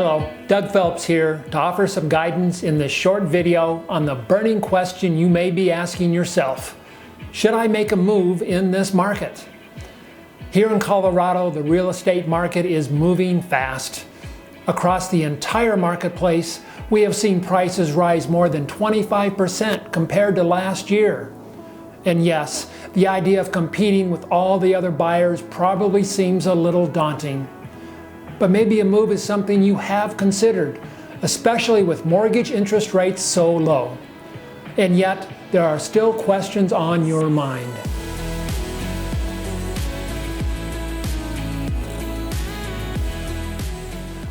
Hello, Doug Phelps here to offer some guidance in this short video on the burning question you may be asking yourself. Should I make a move in this market? Here in Colorado, the real estate market is moving fast. Across the entire marketplace, we have seen prices rise more than 25% compared to last year. And yes, the idea of competing with all the other buyers probably seems a little daunting. But maybe a move is something you have considered, especially with mortgage interest rates so low. And yet, there are still questions on your mind.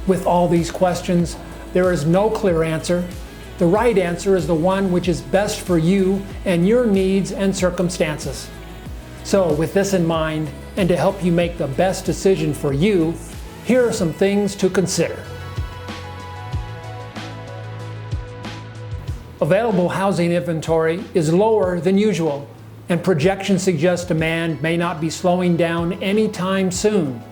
With all these questions, there is no clear answer. The right answer is the one which is best for you and your needs and circumstances. So with this in mind, and to help you make the best decision for you, here are some things to consider. Available housing inventory is lower than usual, and projections suggest demand may not be slowing down anytime soon.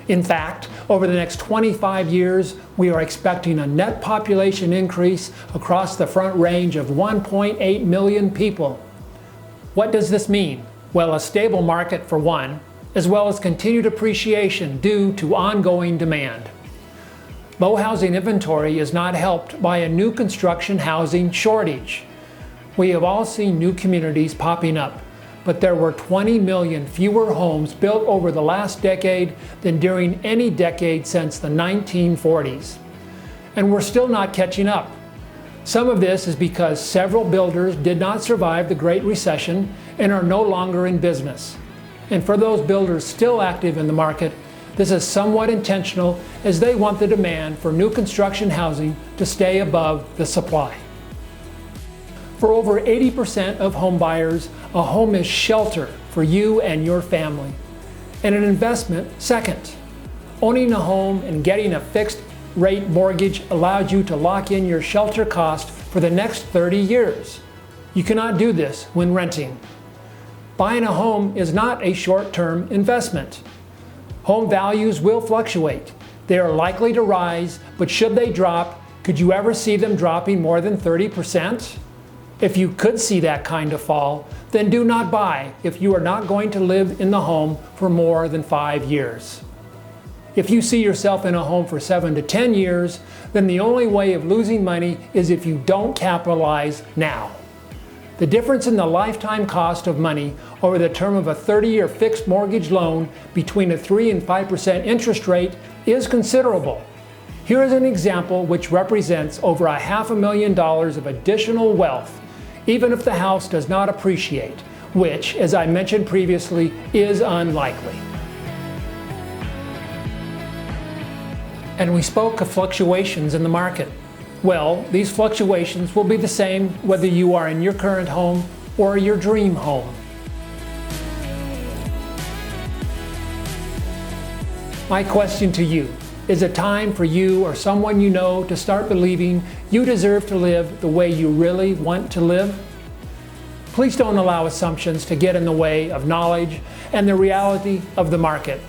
In fact, over the next 25 years, we are expecting a net population increase across the Front Range of 1.8 million people. What does this mean? Well, a stable market for one, as well as continued appreciation due to ongoing demand. Low housing inventory is not helped by a new construction housing shortage. We have all seen new communities popping up, but there were 20 million fewer homes built over the last decade than during any decade since the 1940s. And we're still not catching up. Some of this is because several builders did not survive the Great Recession and are no longer in business. And for those builders still active in the market, this is somewhat intentional as they want the demand for new construction housing to stay above the supply. For over 80% of home buyers, a home is shelter for you and your family, and an investment second. Owning a home and getting a fixed rate mortgage allows you to lock in your shelter cost for the next 30 years. You cannot do this when renting. Buying a home is not a short-term investment. Home values will fluctuate. They are likely to rise, but should they drop, could you ever see them dropping more than 30%? If you could see that kind of fall, then do not buy if you are not going to live in the home for more than 5 years. If you see yourself in a home for 7 to 10 years, then the only way of losing money is if you don't capitalize now. The difference in the lifetime cost of money over the term of a 30-year fixed mortgage loan between a 3 and 5% interest rate is considerable. Here is an example which represents over $500,000 of additional wealth, even if the house does not appreciate, which, as I mentioned previously, is unlikely. And we spoke of fluctuations in the market. Well, these fluctuations will be the same whether you are in your current home or your dream home. My question to you, is it time for you or someone you know to start believing you deserve to live the way you really want to live? Please don't allow assumptions to get in the way of knowledge and the reality of the market.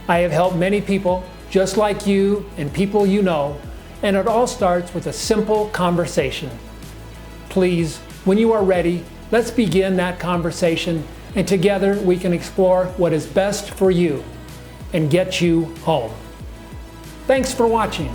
I have helped many people just like you and people you know, and it all starts with a simple conversation. Please, when you are ready, let's begin that conversation, and together we can explore what is best for you and get you home. Thanks for watching.